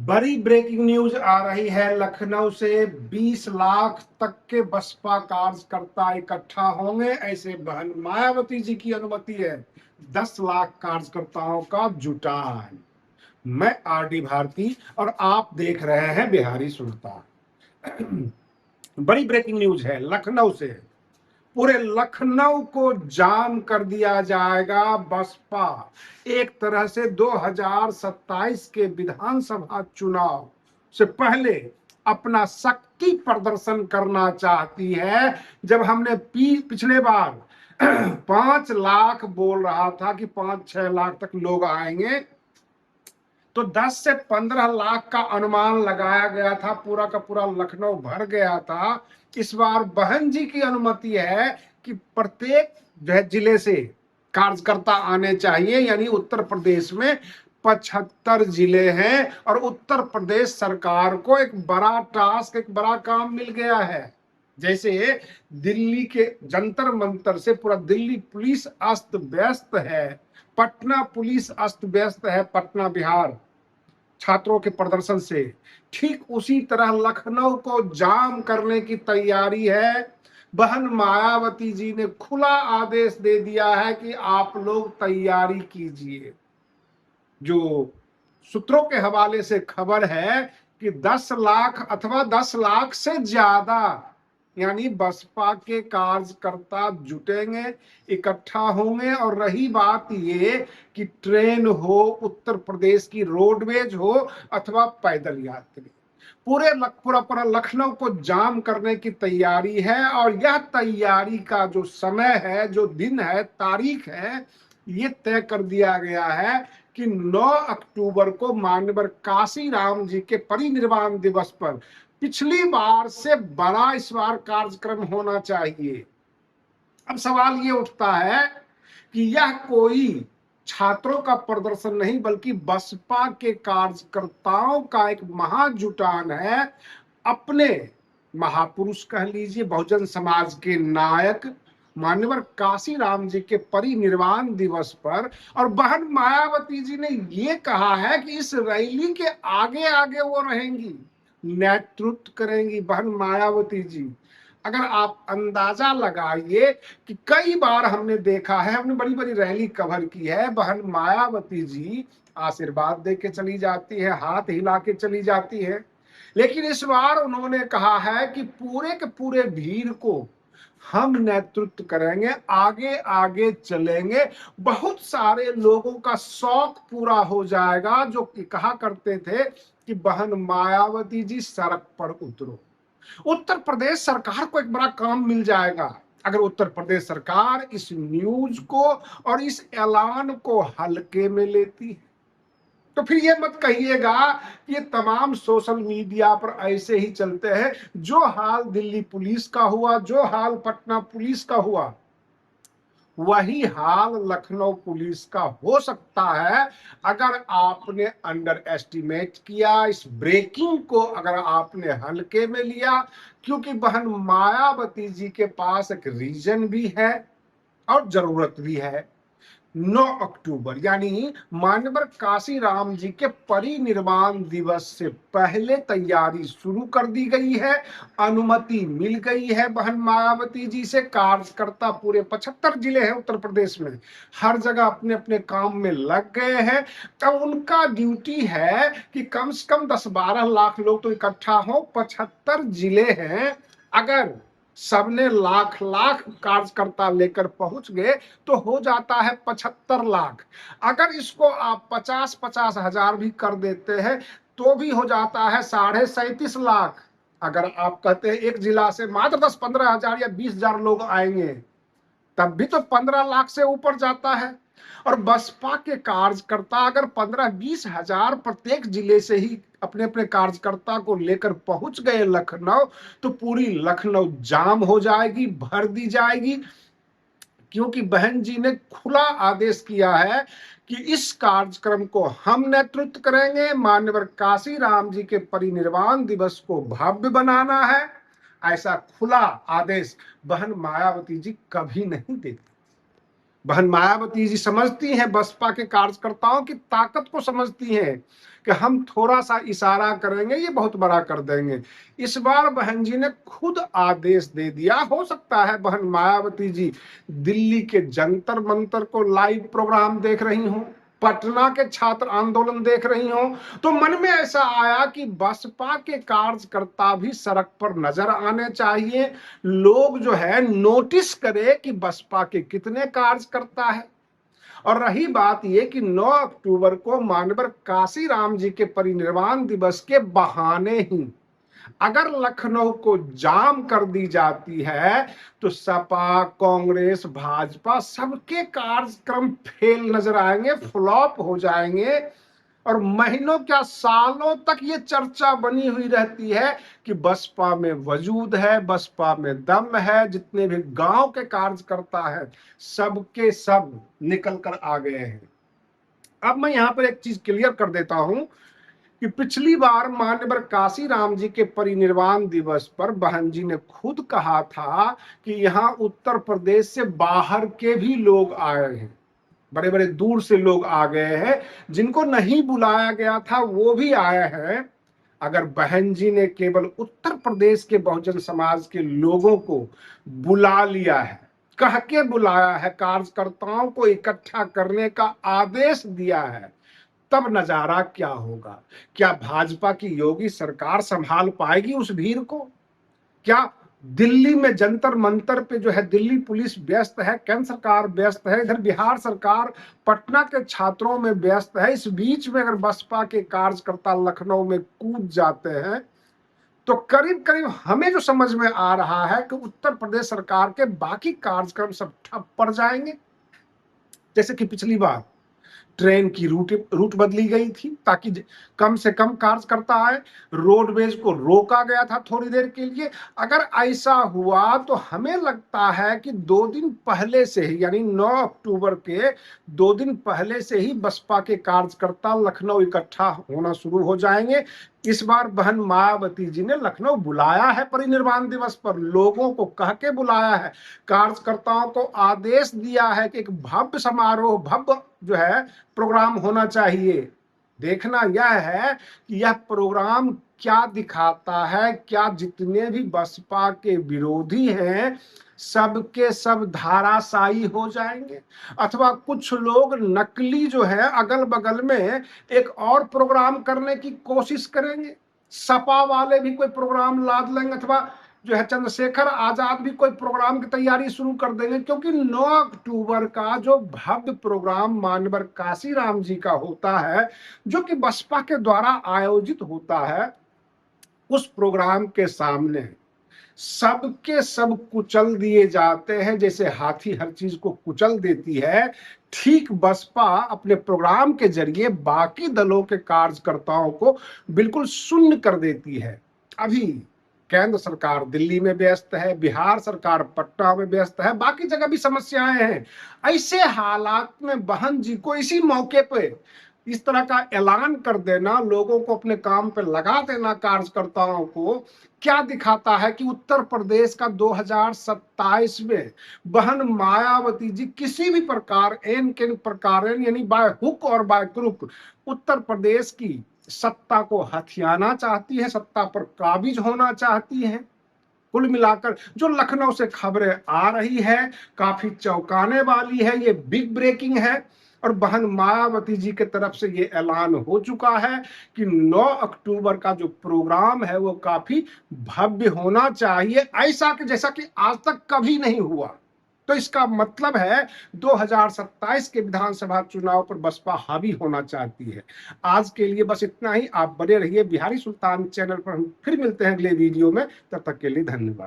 बड़ी breaking news आ रही है। लखनऊ से 20 लाख तक के बसपा कार्यकर्ता इकट्ठा होंगे, ऐसे बहन मायावती जी की अनुमति है। 10 लाख कार्यकर्ताओं का जुटान। मैं आरडी भारती और आप देख रहे हैं बिहारी सुनता। बड़ी ब्रेकिंग न्यूज है लखनऊ से। पूरे लखनऊ को जाम कर दिया जाएगा। बसपा एक तरह से 2027 के विधानसभा चुनाव से पहले अपना शक्ति प्रदर्शन करना चाहती है। जब हमने पिछले बार 5 लाख बोल रहा था कि 5-6 लाख तक लोग आएंगे, तो 10 से 15 लाख का अनुमान लगाया गया था। पूरा का पूरा लखनऊ भर गया था। इस बार बहन जी की अनुमति है कि प्रत्येक जिले से कार्यकर्ता आने चाहिए, यानी उत्तर प्रदेश में 75 जिले हैं और उत्तर प्रदेश सरकार को एक बड़ा टास्क, एक बड़ा काम मिल गया है। जैसे दिल्ली के जंतर मंतर से पूरा दिल्ली पुलिस अस्त व्यस्त है, पटना पुलिस अस्त व्यस्त है, पटना बिहार छात्रों के प्रदर्शन से, ठीक उसी तरह लखनऊ को जाम करने की तैयारी है। बहन मायावती जी ने खुला आदेश दे दिया है कि आप लोग तैयारी कीजिए। जो सूत्रों के हवाले से खबर है कि 10 लाख अथवा 10 लाख से ज्यादा यानी बसपा के कार्यकर्ता जुटेंगे, इकट्ठा होंगे। और रही बात ये कि ट्रेन हो, उत्तर प्रदेश की रोडवेज हो अथवा पैदल यात्री, पूरा लखनऊ को जाम करने की तैयारी है। और यह तैयारी का जो समय है, जो दिन है, तारीख है, ये तय कर दिया गया है कि 9 अक्टूबर को माननीय काशी राम जी के परिनिर्वाण दिवस पर पिछली बार से बड़ा इस बार कार्यक्रम होना चाहिए। अब सवाल ये उठता है कि यह कोई छात्रों का प्रदर्शन नहीं, बल्कि बसपा के कार्यकर्ताओं का एक महाजुटान है। अपने महापुरुष कह लीजिए, बहुजन समाज के नायक मान्यवर काशी राम जी के परिनिर्वाण दिवस पर, और बहन मायावती जी ने ये कहा है कि इस रैली के आगे आगे वो रहेंगी, नेतृत्व करेंगी बहन मायावती जी। अगर आप अंदाजा लगाइए कि कई बार हमने देखा है, हमने बड़ी बड़ी रैली कवर की है, बहन मायावती जी आशीर्वाद दे के चली जाती है, हाथ हिला के चली जाती है। लेकिन इस बार उन्होंने कहा है कि पूरे के पूरे भीड़ को हम नेतृत्व करेंगे, आगे आगे चलेंगे। बहुत सारे लोगों का शौक पूरा हो जाएगा जो कि कहा करते थे कि बहन मायावती जी सड़क पर उतरो। उत्तर प्रदेश सरकार को एक बड़ा काम मिल जाएगा अगर उत्तर प्रदेश सरकार इस न्यूज को और इस ऐलान को हल्के में लेती है। तो फिर ये मत कहिएगा कि ये तमाम सोशल मीडिया पर ऐसे ही चलते हैं। जो हाल दिल्ली पुलिस का हुआ, जो हाल पटना पुलिस का हुआ, वही हाल लखनऊ पुलिस का हो सकता है अगर आपने अंडर एस्टिमेट किया, इस ब्रेकिंग को अगर आपने हल्के में लिया। क्योंकि बहन मायावती जी के पास एक रीजन भी है और जरूरत भी है। 9 अक्टूबर यानी मानवर काशी राम जी के परिनिर्वाण दिवस से पहले तैयारी शुरू कर दी गई है। अनुमति मिल गई है बहन मायावती जी से। कार्यकर्ता पूरे 75 जिले हैं उत्तर प्रदेश में, हर जगह अपने अपने काम में लग गए हैं। तब उनका ड्यूटी है कि कम से कम 10-12 लाख लोग तो इकट्ठा हो। 75 जिले हैं, अगर सबने लाख लाख कार्यकर्ता लेकर पहुंच गए तो हो जाता है 75 लाख। अगर इसको आप 50-50 हजार भी कर देते हैं तो भी हो जाता है 37.5 लाख। अगर आप कहते हैं एक जिला से मात्र 10-15 हजार या 20 हजार लोग आएंगे, तब भी तो 15 लाख से ऊपर जाता है। और बसपा के कार्यकर्ता अगर 15-20 हजार प्रत्येक जिले से ही अपने अपने कार्यकर्ता को लेकर पहुंच गए लखनऊ, तो पूरी लखनऊ जाम हो जाएगी, भर दी जाएगी। क्योंकि बहन जी ने खुला आदेश किया है कि इस कार्यक्रम को हम नेतृत्व करेंगे। मान्यवर काशी राम जी के परिनिर्वाण दिवस को भव्य बनाना है। ऐसा खुला आदेश बहन मायावती जी कभी नहीं देती। बहन मायावती जी समझती हैं, बसपा के कार्यकर्ताओं की ताकत को समझती हैं कि हम थोड़ा सा इशारा करेंगे ये बहुत बड़ा कर देंगे। इस बार बहन जी ने खुद आदेश दे दिया। हो सकता है बहन मायावती जी दिल्ली के जंतर मंतर को लाइव प्रोग्राम देख रही हो, पटना के छात्र आंदोलन देख रही हो, तो मन में ऐसा आया कि बसपा के कार्यकर्ता भी सड़क पर नजर आने चाहिए, लोग जो है नोटिस करे कि बसपा के कितने कार्यकर्ता है। और रही बात यह कि 9 अक्टूबर को मानवर काशीराम जी के परिनिर्वाण दिवस के बहाने ही अगर लखनऊ को जाम कर दी जाती है तो सपा, कांग्रेस, भाजपा सबके कार्यक्रम फेल नजर आएंगे, फ्लॉप हो जाएंगे। और महीनों क्या सालों तक ये चर्चा बनी हुई रहती है कि बसपा में वजूद है, बसपा में दम है, जितने भी गांव के कार्यकर्ता हैं सबके सब निकल कर आ गए हैं। अब मैं यहां पर एक चीज क्लियर कर देता हूं कि पिछली बार मान्यवर काशीराम जी के परिनिर्वाण दिवस पर बहन जी ने खुद कहा था कि यहाँ उत्तर प्रदेश से बाहर के भी लोग आए हैं, बड़े बड़े दूर से लोग आ गए हैं, जिनको नहीं बुलाया गया था वो भी आए हैं। अगर बहन जी ने केवल उत्तर प्रदेश के बहुजन समाज के लोगों को बुला लिया है, कह के बुलाया है, कार्यकर्ताओं को इकट्ठा करने का आदेश दिया है, तब नजारा क्या होगा? क्या भाजपा की योगी सरकार संभाल पाएगी उस भीड़ को? क्या दिल्ली में जंतर मंतर पे जो है दिल्ली पुलिस व्यस्त है, केंद्र सरकार व्यस्त है, इधर बिहार सरकार पटना के छात्रों में व्यस्त है, इस बीच में अगर बसपा के कार्यकर्ता लखनऊ में कूद जाते हैं तो करीब करीब हमें जो समझ में आ रहा है कि उत्तर प्रदेश सरकार के बाकी कार्यक्रम सब ठप पड़ जाएंगे। जैसे कि पिछली बार ट्रेन की रूट बदली गई थी ताकि कम से कम कार्यकर्ता आए, रोडवेज को रोका गया था थोड़ी देर के लिए। अगर ऐसा हुआ तो हमें लगता है कि 2 दिन पहले से ही, यानी 9 अक्टूबर के 2 दिन पहले से ही बसपा के कार्यकर्ता लखनऊ इकट्ठा होना शुरू हो जाएंगे। इस बार बहन मायावती जी ने लखनऊ बुलाया है परिनिर्वाण दिवस पर, लोगों को कह के बुलाया है, कार्यकर्ताओं को आदेश दिया है कि एक भव्य समारोह, भव्य जो है प्रोग्राम होना चाहिए। देखना यह है कि यह प्रोग्राम क्या दिखाता है, क्या जितने भी बसपा के विरोधी हैं सबके सब धाराशायी हो जाएंगे, अथवा कुछ लोग नकली जो है अगल बगल में एक और प्रोग्राम करने की कोशिश करेंगे, सपा वाले भी कोई प्रोग्राम लाद लेंगे, अथवा जो है चंद्रशेखर आजाद भी कोई प्रोग्राम की तैयारी शुरू कर देंगे। क्योंकि 9 अक्टूबर का जो भव्य प्रोग्राम मान्यवर काशीराम जी का होता है, जो कि बसपा के द्वारा आयोजित होता है, उस प्रोग्राम के सामने सबके सब कुचल दिए जाते हैं। जैसे हाथी हर चीज को कुचल देती है, ठीक बसपा अपने प्रोग्राम के जरिए बाकी दलों के कार्यकर्ताओं को बिल्कुल शून्य कर देती है। अभी केंद्र सरकार दिल्ली में व्यस्त है, बिहार सरकार पटना में व्यस्त है, बाकी जगह भी समस्याएं हैं। ऐसे हालात में बहन जी को इसी मौके पे इस तरह का ऐलान कर देना, लोगों को अपने काम पे लगा देना, कार्यकर्ताओं को, क्या दिखाता है कि उत्तर प्रदेश का 2027 में बहन मायावती जी किसी भी प्रकार एन के प्रकार यानी बाय हुक और बाय क्रुक उत्तर प्रदेश की सत्ता को हथियाना चाहती है, सत्ता पर काबिज होना चाहती है। कुल मिलाकर जो लखनऊ से खबरें आ रही है काफी चौंकाने वाली है, ये बिग ब्रेकिंग है। और बहन मायावती जी के तरफ से ये ऐलान हो चुका है कि 9 अक्टूबर का जो प्रोग्राम है वो काफी भव्य होना चाहिए, ऐसा कि जैसा कि आज तक कभी नहीं हुआ। तो इसका मतलब है 2027 के विधानसभा चुनाव पर बसपा हावी होना चाहती है। आज के लिए बस इतना ही। आप बने रहिए बिहारी सुल्तान चैनल पर, हम फिर मिलते हैं अगले वीडियो में। तब तक के लिए धन्यवाद।